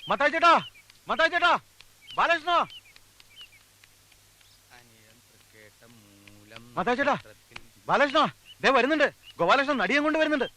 മത്തായി ചേട്ടാ, മത്തായി ചേട്ടാ, ബാലകൃഷ്ണ, മത്തായി ചേട്ടാ, ബാലകൃഷ്ണ, ദേ വരുന്നുണ്ട്. ഗോപാലകൃഷ്ണൻ നടിയം കൊണ്ട് വരുന്നുണ്ട്.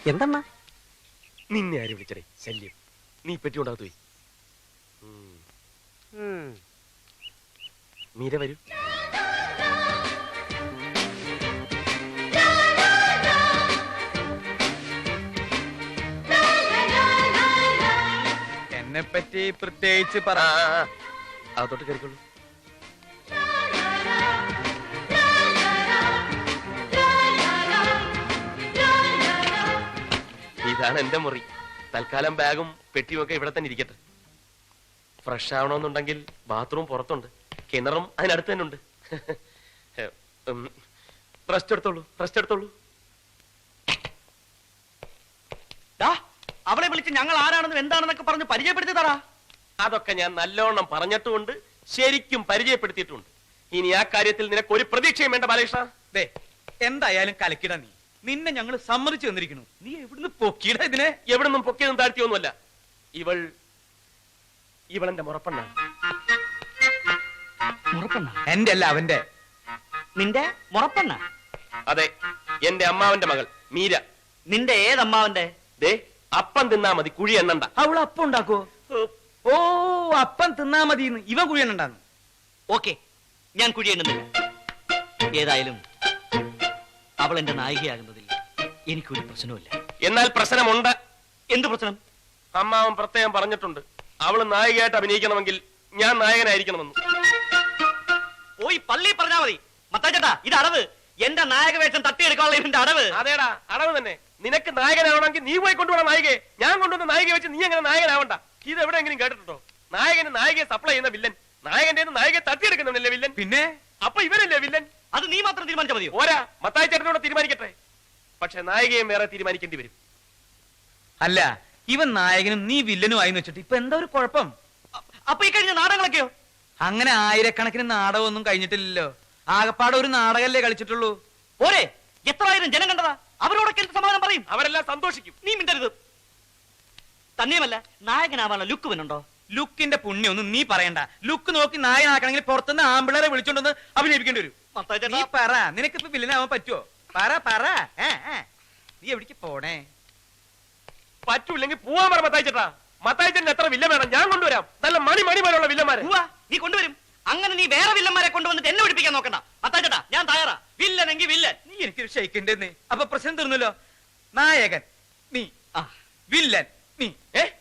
എന്തണ്ണ നിന്നെ ആര് വിളിച്ചടേ? ശല്യം. നീ പെട്ടിയുണ്ടാകത്തു പോയി. മീര വരൂ. എന്നെ പറ്റി പ്രത്യേകിച്ച് പറ. അകത്തോട്ട് കയറിക്കോളൂ. ഇതാണ് എന്റെ മുറി. തൽക്കാലം ബാഗും പെട്ടിയും ഒക്കെ ഇവിടെ തന്നെ ഇരിക്കട്ടെ. ഫ്രഷ് ആവണമെന്നുണ്ടെങ്കിൽ ബാത്റൂം പുറത്തുണ്ട്, കിണറും അതിനടുത്ത് തന്നെ ഉണ്ട്. റെസ്റ്റ് എടുത്തോളൂ, റെസ്റ്റ് എടുത്തോളൂ. അവളെ വിളിച്ച് ഞങ്ങൾ ആരാണെന്നും എന്താണെന്നൊക്കെ പറഞ്ഞ് പരിചയപ്പെടുത്തി തരാ. അതൊക്കെ ഞാൻ നല്ലോണം പറഞ്ഞിട്ടുമുണ്ട്, ശരിക്കും പരിചയപ്പെടുത്തിയിട്ടുണ്ട്. ഇനി ആ കാര്യത്തിൽ നിനക്ക് ഒരു പ്രതീക്ഷയും വേണ്ട ബാലകൃഷ്ണ. എന്തായാലും കലക്കിട. നീ നിന്നെ ഞങ്ങൾ സമ്മതിച്ചു തന്നിരിക്കുന്നു. നീ എവിടുന്ന് പൊക്കിയിട ഇതിനെ? എവിടുന്നും പൊക്കിയതും താഴ്ത്തിയൊന്നുമല്ല. ഇവളെന്റെ മുറപ്പെണ്ണ. എന്റെ അല്ല, അവന്റെ. നിന്റെ മുറപ്പെണ്ണ? അതെ, എന്റെ അമ്മാവന്റെ മകൾ മീര. നിന്റെ ഏതമ്മാവന്റെ? ദേ, അപ്പം തിന്നാ മതി, കുഴി എണ്ണണ്ട. അവൾ അപ്പം ഉണ്ടാക്കോ? ഓ, അപ്പം തിന്നാ മതി. ഇവ കുഴി എണ്ണണ്ടാന്ന്. ഓക്കെ, ഞാൻ കുഴി എണ്ണുന്നില്ല. ഏതായാലും അവൾ എന്റെ നായികയാകുന്നതിൽ എനിക്കൊരു പ്രശ്നവുമില്ല. എന്നാൽ പ്രശ്നമുണ്ട്. എന്ത് പ്രശ്നം? അമ്മാവൻ പ്രത്യേകം പറഞ്ഞിട്ടുണ്ട്, അവള് നായികയായിട്ട് അഭിനയിക്കണമെങ്കിൽ ഞാൻ നായകനായിരിക്കണമെന്ന്. പോയി പള്ളി പറഞ്ഞാ മതി. മത്താച്ചേട്ടാ, ഇത് അടവ്. എന്റെ നായക വേഷം തട്ടിയെടുക്കാനുള്ള ഇവന്റെ അടവ്. അതേടാ, അടവ് തന്നെ. നിനക്ക് നായകനാവണമെങ്കിൽ നീ പോയി കൊണ്ടുപോകണം നായികയെ. ഞാൻ കൊണ്ടുവന്ന നായികയെ വെച്ച് നീ എങ്ങനെ നായകനാവണ്ട? ഇത് എവിടെയെങ്കിലും കേട്ടിട്ടുണ്ടോ? നായകന് നായികയെ സപ്ലൈ ചെയ്യുന്ന വില്ലൻ, നായകന്റെ നായികയെ തട്ടിയെടുക്കുന്നില്ലേ വില്ലൻ? പിന്നെ അപ്പൊ ഇവരല്ലേ വില്ലൻ? അത് നീ മാത്രം തീരുമാനിച്ചാൽ മതിയോ? ഓരാ, മത്തായി ചേട്ടനോട് തീരുമാനിക്കട്ടെ. പക്ഷെ നായികയും വേറെ തീരുമാനിക്കേണ്ടി വരും. അല്ല, ഇവൻ നായകനും നീ വില്ലനും ആയി വെച്ചിട്ട് ഇപ്പൊ എന്താ ഒരു കുഴപ്പം? അപ്പൊ ഈ കഴിഞ്ഞ നാടകങ്ങളൊക്കെയോ? അങ്ങനെ ആയിരക്കണക്കിന് നാടകമൊന്നും കഴിഞ്ഞിട്ടില്ലല്ലോ. ആകപ്പാടെ ഒരു നാടകല്ലേ കളിച്ചിട്ടുള്ളൂ. പോരെ, എത്രായിരം ജനം കണ്ടതാ. അവരോടൊക്കെ എന്ത് സമാധാനം പറയും? അവരെല്ലാം സന്തോഷിക്കും. നീ മിണ്ടരുത്. തന്നെയുമല്ല, നായകനാവാനുള്ള ലുക്ക് വന്നുണ്ടോ? ലുക്കിന്റെ പുണ്യൊന്നും നീ പറയണ്ട. ലുക്ക് നോക്കി നായകനാക്കണമെങ്കിൽ പുറത്തുനിന്ന് ആമ്പിളരെ വിളിച്ചോണ്ടെന്ന് അഭിനയിപ്പിക്കേണ്ടി വരും. നീ പറ, നിനക്കിപ്പോ വില്ലനാവാൻ പറ്റുമോ? പറ പറ. നീ എവിടേക്ക് പോണേ? പറ്റൂല്ലെങ്കിൽ പോവാൻ പറ മത്തായി ചേട്ടാ. മത്തായി ചേട്ടൻ എത്ര വില്ല വേണം? ഞാൻ കൊണ്ടുവരാം. നല്ല മണി പോലുള്ള വില്ലന്മാരെ. നീ കൊണ്ടുവരും. അങ്ങനെ നീ വേറെ വില്ലന്മാരെ കൊണ്ടുവന്നിട്ട് എന്നെ പിടിപ്പിക്കാൻ നോക്കണ്ട. മത്തായി ചേട്ടാ, ഞാൻ തയ്യാറാ. വില്ലനെങ്കിൽ വില്ലൻ. നീ എനിക്കൊരു ഷെയ്ക്കിന്റെ. അപ്പൊ പ്രശ്നം തീർന്നല്ലോ. നായകൻ നീ, വില്ലൻ നീ.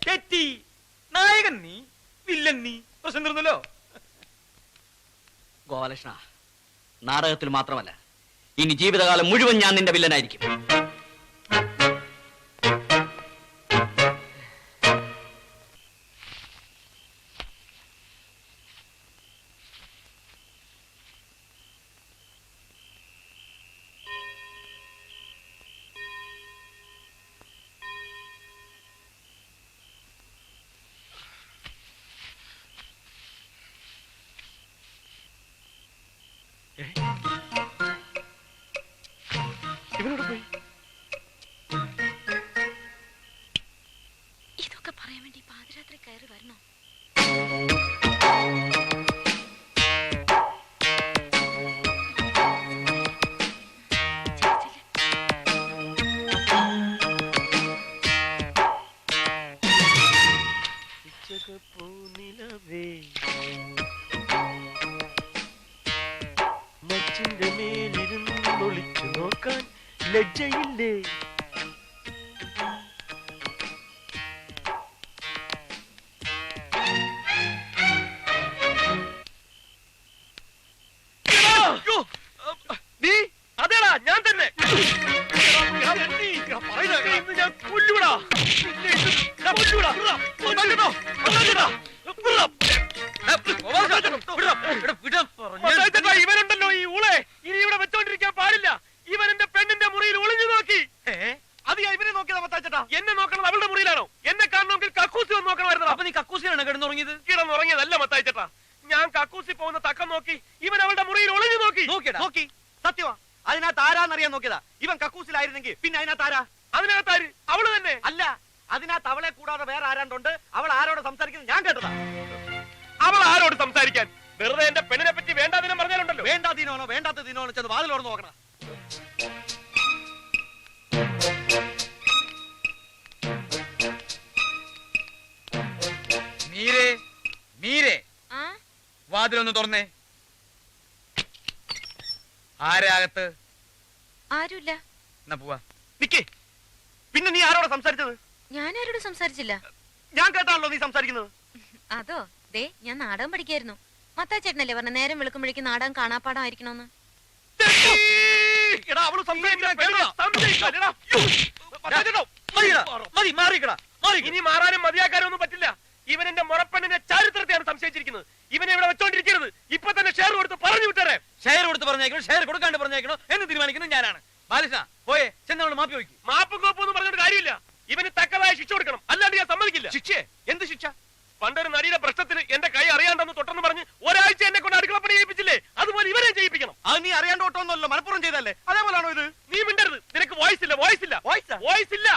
തെറ്റി. നായകൻ നീ, വില്ലൻ നീ. പ്രശ്നം തീർന്നല്ലോ. ഗോപാലകൃഷ്ണ, നാടകത്തിൽ മാത്രമല്ല, ഇനി ജീവിതകാലം മുഴുവൻ ഞാൻ നിന്റെ വില്ലനായിരിക്കും. ഇവനോട് പോയി. ഇതൊക്കെ പറയാൻ വേണ്ടി പാതിരാത്രി കയറി വരണോ? മച്ചിന്റെ മേലിരുന്നൊളിച്ചു നോക്കാൻ ലജ്ജയില്ലേ? നീ അതേടാ, ഞാൻ തന്നെ. ഞാൻ കൊല്ലൂടാ. കിടന്നുറങ്ങിയതല്ല മത്തായിച്ചേട്ടാ. ഞാൻ കക്കൂസി പോകുന്ന തക്കം നോക്കി ഇവൻ അവളുടെ മുറിയിൽ ഒളിഞ്ഞു നോക്കി. നോക്കി സത്യമാ. അതിനകത്ത് ആരാന്നറിയാൻ നോക്കിയതാ. ഇവൻ കക്കൂസിലായിരുന്നെങ്കിൽ പിന്നെ അതിനകത്ത് ആരാ? അതിനകത്താര്? അവള് തന്നെ. അല്ല, അതിനകത്ത് അവളെ കൂടാതെ വേറെ ആരാണ്ടുണ്ട്. അവൾ ആരോട് സംസാരിക്കുന്നത് ഞാൻ കേട്ടതാ. അവൾ ആരോട് സംസാരിക്കാൻ? വെറുതെ എന്റെ പെണ്ണിനെ പറ്റി വേണ്ടാതിനം പറഞ്ഞാലുണ്ടല്ലോ. വേണ്ടാതീനോനോ വേണ്ടാത്ത ദിനോനോ ചെന്ന് വാതിലോട് നോക്കണം. മീരേ വാതിലൊന്ന് തുറന്നേ. ആരാകത്ത്? ആരുമില്ല. എന്നാ പോവാ. നിക്കേ, പിന്നെ നീ ആരോട് സംസാരിച്ചത്? ഞാൻ ആരോടും സംസാരിച്ചില്ല. ഞാൻ കേട്ടാണല്ലോ നീ സംസാരിക്കുന്നത്. അതോ, ദേ ഞാൻ നാടകം പഠിക്കായിരുന്നു. മത്താച്ചേട്ടനല്ലേ പറഞ്ഞ നേരം വെളുക്കുമ്പോഴേക്കും നാടകം കാണാപ്പാടം ആയിരിക്കണോന്ന്. എടാ, അവള് ഇനി മാറാനും മതിയാക്കാനും ഒന്നും പറ്റില്ല. ഇവൻ എന്റെ മുറപ്പെണ്ണിന്റെ ചരിത്രത്തെയാണ് സംശയിച്ചിരിക്കുന്നത്. ഇവനെ ഇവിടെ വെച്ചോണ്ടിരിക്കരുത്. ഇപ്പൊ തന്നെ ഷെയർ കൊടുത്ത് പറഞ്ഞു വിട്ടേ. ഷെയർ കൊടുത്ത് പറഞ്ഞേക്കണോ ഷെയർ കൊടുക്കാണ്ട് പറഞ്ഞേക്കണോ എന്ന് തീരുമാനിക്കുന്നത് ഞാനാണ്. ബാലകൃഷ്ണ പോയെ ചെന്നവള് മാപ്പി വയ്ക്കും. മാപ്പും കോപ്പും ഒന്നും പറഞ്ഞിട്ട് കാര്യമില്ല. ഇവന് തക്കതായ ശിക്ഷ കൊടുക്കണം, അല്ലാണ്ട് ഞാൻ സമ്മതിക്കില്ല. ശിക്ഷയെ? എന്ത് ശിക്ഷ? പണ്ടൊരു നടിയുടെ പ്രശ്നത്തിന് എന്റെ കൈ അറിയാണ്ടെന്ന് തൊട്ടെന്ന് പറഞ്ഞ് ഒരാഴ്ച എന്നെ കൊണ്ട് അടുക്കളപ്പണി ചെയ്യിപ്പിച്ചില്ലേ? അതുപോലെ ഇവരെ ചെയ്യിപ്പിക്കണം. അത് നീ അറിയാണ്ട് ഓട്ടോന്നല്ലോ, മലപ്പുറം ചെയ്തല്ലേ? അതേപോലാണോ ഇത്? നീ മിണ്ടരുത്. നിനക്ക് വോയിസ് ഇല്ല. വോയിസ് ഇല്ല.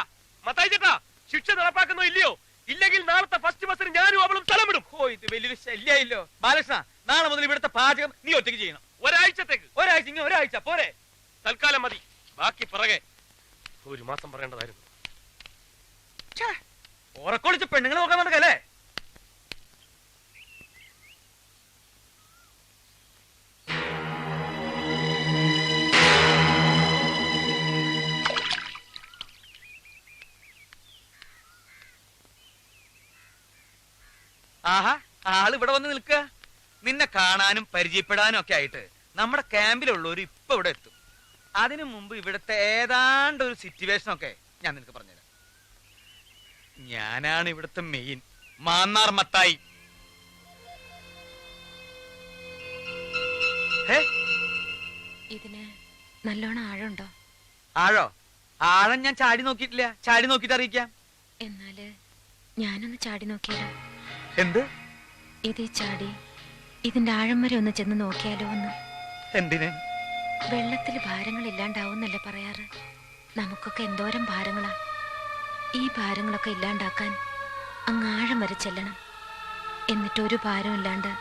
മത്തായി ചേട്ടാ, ശിക്ഷ നടപ്പാക്കുന്നോ ഇല്ലയോ? ഇല്ലെങ്കിൽ നാളത്തെ ഫസ്റ്റ് ബസ്സിന് ഞാനും അവളും സ്ഥലം വിടും. ഓ, ഇത് വലിയൊരു ശല്യായില്ലോ. ബാലകൃഷ്ണ, നാളെ മുതൽ ഇവിടുത്തെ പാചകം നീ ഒറ്റയ്ക്ക് ചെയ്യണം. ഒരാഴ്ചത്തേക്ക്. ഒരാഴ്ച പോരെ? തൽക്കാലം മതി. ബാക്കി പിറകെ ഒരു മാസം പറയേണ്ടതായിരുന്നു. ഉറക്കൊളിച്ച് പെണ്ണുങ്ങൾ നോക്കാൻ നടക്കല്ലേ? ആഹാ, ആള് ഇവിടെ വന്ന് നിൽക്കുക. നിന്നെ കാണാനും പരിചയപ്പെടാനും ഒക്കെ ആയിട്ട് നമ്മുടെ ക്യാമ്പിലുള്ളവർ ഇപ്പൊ ഇവിടെ എത്തും. അതിനു മുമ്പ് ഇവിടുത്തെ ഏതാണ്ട് ഒരു സിറ്റുവേഷൻ ഒക്കെ ഞാൻ നിനക്ക് പറഞ്ഞുതരാം. ഞാനാണ് ഇവിടുത്തെ മെയിൻ മാന്നാർ മത്തായി. ഇതിന് നല്ലോണം ആഴമുണ്ടോ? ആഴം ഞാൻ ചാടി നോക്കിയിട്ടില്ല. ചാടി നോക്കിട്ട് അറിയിക്കാം. എന്നാല് ഞാനൊന്ന് ചാടി നോക്കിയാലോ? എന്ത്? ഇതേ ചാടി ഇതിന്റെ ആഴം വരെ ഒന്ന് ചെന്ന് നോക്കിയാലോ ഒന്ന്? എന്തിന്? വെള്ളത്തിൽ ഭാരങ്ങൾ ഇല്ലാണ്ടാവുന്നല്ലേ പറയാറ്? നമുക്കൊക്കെ എന്തോരം ഭാരങ്ങളാ. ഈ ഭാരങ്ങളൊക്കെ ഇല്ലാണ്ടാക്കാൻ അങ്ങ് ആഴം വരെ ചെല്ലണം. എന്നിട്ട് ഒരു ഭാരം ഇല്ലാണ്ട്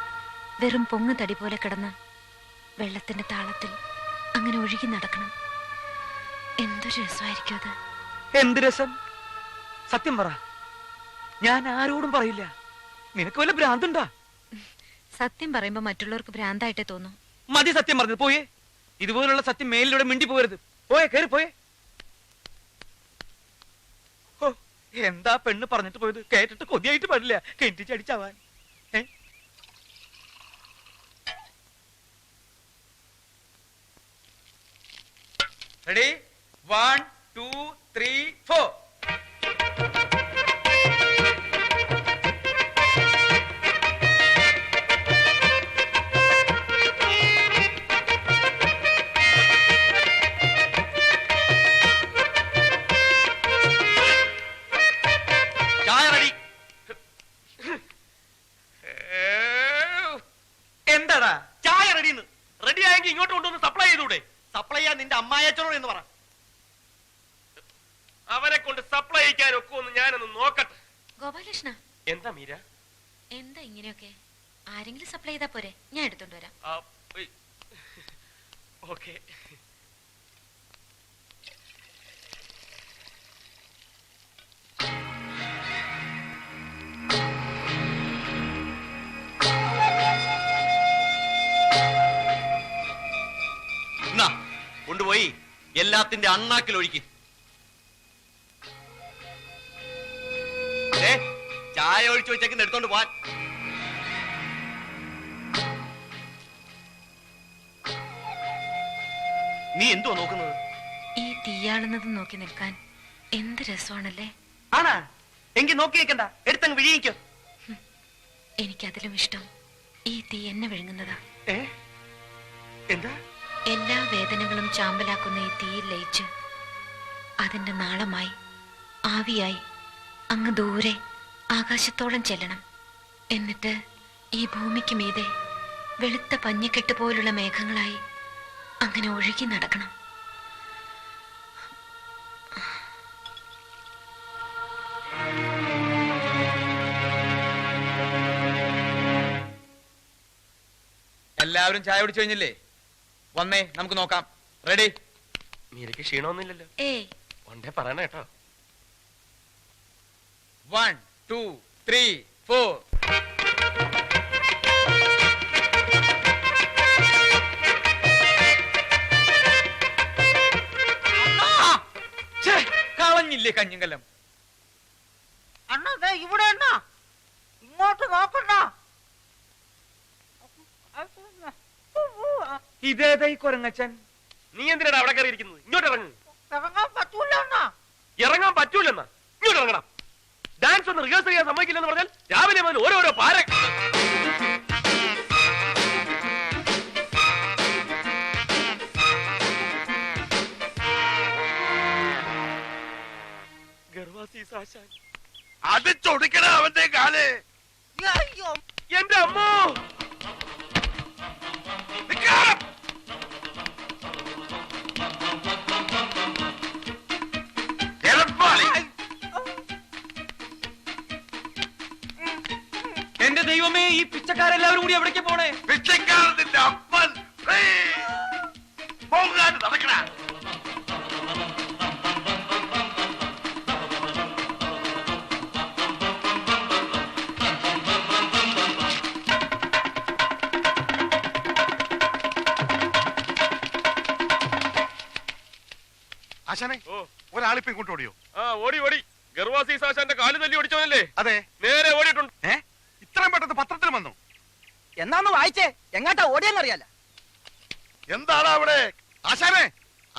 വെറും പൊങ്ങ് തടി പോലെ കിടന്ന് വെള്ളത്തിന്റെ താളത്തിൽ അങ്ങനെ ഒഴുകി നടക്കണം. എന്തൊരു രസമായിരിക്കും അത്. എന്ത് രസം? സത്യം പറ. ഞാൻ ആരോടും പറയില്ല. നിനക്ക് വല്ല ഭ്രാന്തുണ്ടാ? സത്യം പറയുമ്പോ മറ്റുള്ളവർക്ക് ഭ്രാന്തായിട്ടേ തോന്നും. മതി സത്യം പറഞ്ഞത്. പോയേ. ഇതുപോലുള്ള സത്യം മേലിലൂടെ മിണ്ടി പോകരുത്. പോയേ, കയറി പോയേ. ഓ, എന്താ പെണ്ണ് പറഞ്ഞിട്ട് പോയത്? കേട്ടിട്ട് കൊതിയായിട്ട് പാടില്ല. കെട്ടിച്ചടിച്ചാവാൻ. റെഡി? 1 2 3 4. എന്താടാ? ചായ റെഡിന്ന്. റെഡി ആയെങ്കിൽ ഇങ്ങോട്ട് കൊണ്ടുവന്ന് സപ്ലൈ ചെയ്തൂടെ? സപ്ലൈ ചെയ്യാൻ നിന്റെ അമ്മായച്ചനോട് എന്ന് പറ. അവരെ കൊണ്ട് സപ്ലൈ ചെയ്യിക്കാൻ ഒക്കുമെന്ന് ഞാനൊന്ന് നോക്കട്ടെ. ഗോപാലകൃഷ്ണ, എന്താ മീര? എന്താ ഇങ്ങനെയൊക്കെ? ആരെങ്കിലും സപ്ലൈ ചെയ്താ പോരെ? ഞാൻ എടുത്തോണ്ട് വരാം. ഓക്കെ. കൊണ്ടുപോയി എല്ലാത്തിന്റെ അണ്ണാക്കിൽ ഒഴുക്കി. ചായ ഒഴിച്ചു വെച്ചേക്കുന്ന എടുത്തോണ്ട് പോവാൻ. നീ എന്തുവാ നോക്കുന്നത്? ഈ തീയാളുന്നത് നോക്കി നിൽക്കാൻ എന്ത് രസമാണല്ലേ? ആണാ? എങ്കിൽ നോക്കി നിൽക്കണ്ട, എടുത്തങ്ങ് വിഴിയിക്കോ. എനിക്കതിലും ഇഷ്ടം ഈ തീ എന്നെ വിഴുങ്ങുന്നതാ. എന്താ? എല്ലാ വേദനകളും ചാമ്പലാക്കുന്ന ഈ തീയിൽ ലയിച്ച് അതിന്റെ നാളമായി ആവിയായി അങ്ങ് ദൂരെ ആകാശത്തോളം ചെല്ലണം. എന്നിട്ട് ഈ ഭൂമിക്ക് മീതെ വെളുത്ത പഞ്ഞിക്കെട്ട് പോലുള്ള മേഘങ്ങളായി അങ്ങനെ ഒഴുകി നടക്കണം. എല്ലാവരും ചായ കുടിച്ചു കഴിഞ്ഞില്ലേ? വന്നേ, നമുക്ക് നോക്കാം. റെഡി? മീരയ്ക്ക് ക്ഷീണമൊന്നുമില്ലല്ലോ? ഏയ്, ഒണ്ടേ പറയണ കേട്ടോ. 1 2 3 4. കളഞ്ഞില്ലേ കഞ്ഞിങ്കലം? അണ്ണാ ദേ ഇവിടെ അണ്ണാ, ഇങ്ങോട്ട് നോക്കണ്ട. ഇതേതാ ഈ കൊരങ്ങച്ചൻ? നീ എന്തിനാണ് അവിടെ കയറിയിരിക്കുന്നത്? ഇങ്ങോട്ട് ഇറങ്ങും. ഇറങ്ങാൻ പറ്റൂല അണ്ണാ. ഇറങ്ങാൻ പറ്റൂലെന്നാ? ഇങ്ങോട്ട് ഇറങ്ങണം. ഡാൻസ് ഒന്ന് റിഹേഴ്സൽ ചെയ്യാൻ സമ്മതിക്കില്ലെന്ന് പറഞ്ഞാൽ രാവിലെ മുതൽ ഓരോരോ പാര. അത് ചൊടിക്കണ അവന്റെ കാല്. അയ്യോ, എന്റെ അമ്മോ, നിക്കാം. എളുപ്പാളി. എന്റെ ദൈവമേ, ഈ പിച്ചക്കാരെല്ലാവരും കൂടി എവിടേക്ക് പോണേ? പിച്ചക്കാരന്റെ അപ്പൻ പോകാൻ നടക്കണ. ആശാനെ, ഒരാളിപ്പോ ഇങ്ങോട്ട് ഓടിയോ? ആ ഓടി ഓടി. ഗർവാസി സാശാന്റെ കാല് തല്ലി ഓടിച്ചോനല്ലേ? അതെ. നേരെ ഓടിയിട്ടുണ്ട്. ഇത്രയും പെട്ടെന്ന് പത്രത്തിൽ വന്നു. എന്നാന്ന് വായിച്ചേ, എങ്ങാട്ടാ ഓടിയെന്നറിയാല. എന്താണ് അവിടെ? ആശാനെ,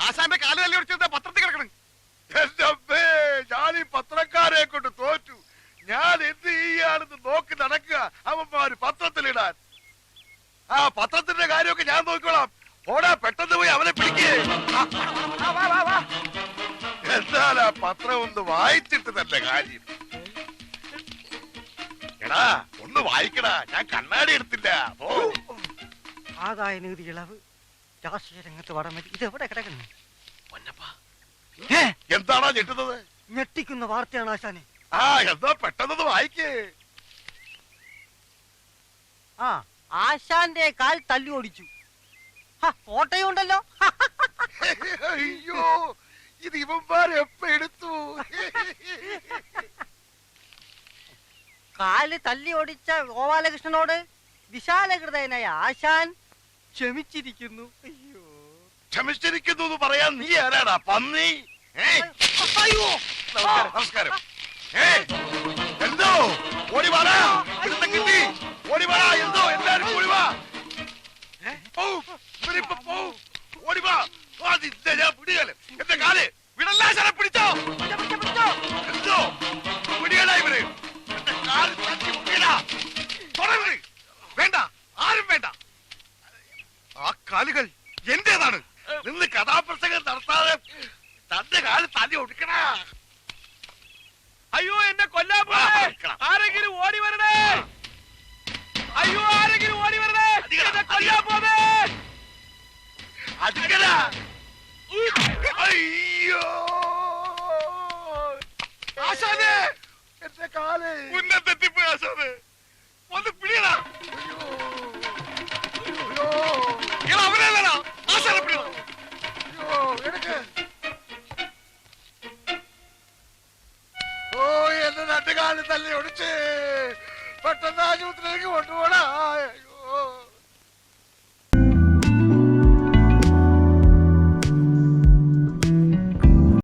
ആശാന്റെ കാല് തല്ലി ഓടിച്ചത് പത്രത്തിൽ കിടക്കണം. എന്റെ അമ്മേ, ഞാൻ ഈ പത്രക്കാരെ കൊണ്ട് തോറ്റു. ഞാൻ എന്ത് ചെയ്യാണെന്ന് നോക്കി നടക്കുക അവന്മാര് പത്രത്തിലിടാൻ. ആ പത്രത്തിന്റെ കാര്യമൊക്കെ ഞാൻ നോക്കിക്കോളാം. ഓടാ, പെട്ടെന്ന് പോയി അവനെ പിടിക്കേ. എന്താ പത്രം ഒന്ന് വായിച്ചിട്ട് തന്നെ കാര്യം. എടാ, ഒന്ന് വായിക്കടാ. ഞാൻ കണ്ണാടി എടുത്തില്ല. ഓ, ആദായ നികുതി ഇളവ്, രാഷ്ട്രീയ രംഗത്ത് വടമതി, ഇതെവിടെ കിടക്കുന്നു? എന്താണോ ഞെട്ടുന്നത്? ഞെട്ടിക്കുന്ന വാർത്തയാണ് ആശാനെ. ആ, എന്താ പെട്ടെന്ന് വായിക്കേ. ആ, ആശാന്റെ കാൽ തല്ലി ഓടിച്ചു. ഫോട്ടോയും ഉണ്ടല്ലോ. അയ്യോ, ഇത് ഇവന്മാരെ എപ്പ എടുത്തു? കാല് തല്ലി ഓടിച്ച ഗോപാലകൃഷ്ണനോട് വിശാലഹൃദയനായ ആശാൻ ക്ഷമിച്ചിരിക്കുന്നു. അയ്യോ, ക്ഷമിച്ചിരിക്കുന്നു എന്ന് പറയാൻ നീ ആരാടാ, പന്നി? അയ്യോ, നമസ്കാരം. എന്തോ ഓടി വാടാ, ഇവിടുത്തെ കിട്ടി. ഓടി വാടാ, എന്തോ എല്ലാരും ഓടി വാ. ഓടി വാ. ഞാൻ പിടികല്. എന്റെ കാല് വിടല്ലാ. ശരം പിടിച്ചോ. എന്തോ പിടികടാ ഇവര്. എന്റെ കാല് തട്ടി മുട്ടിയടാ. തുടരുത്. വേണ്ട, ആരും വേണ്ട. ആ കാലുകൾ എന്റേതാണ്. നിന്ന് കഥാപ്രസംഗം നടത്താതെ തന്റെ കാല് തല്ലി ഒടുക്കണ. അയ്യോ, എന്നെ കൊല്ലാൻ പോലെ ആരെങ്കിലും ഓടി വരണേ. അയ്യോ, ആരെങ്കിലും ഓടി വരണേ. എന്നെ കൊല്ലാൻ പോലെ. അടിക്കല. അയ്യോ, ആശാനെ, എന്റെ കാല് ഉന്നതെത്തിപ്പോയി. ആശാനെ, ഒന്ന് പിടിയടാ. അയ്യോ, അവരല്ലടാ. ആശാനെ പിടിയടാ. അയ്യോ, എടുക്ക്. ഓ, എന്റെ രണ്ട് കാല് തല്ലി ഒടിച്ച് പെട്ടെന്ന് ആശുപത്രിയിലേക്ക് കൊണ്ടുപോടാ.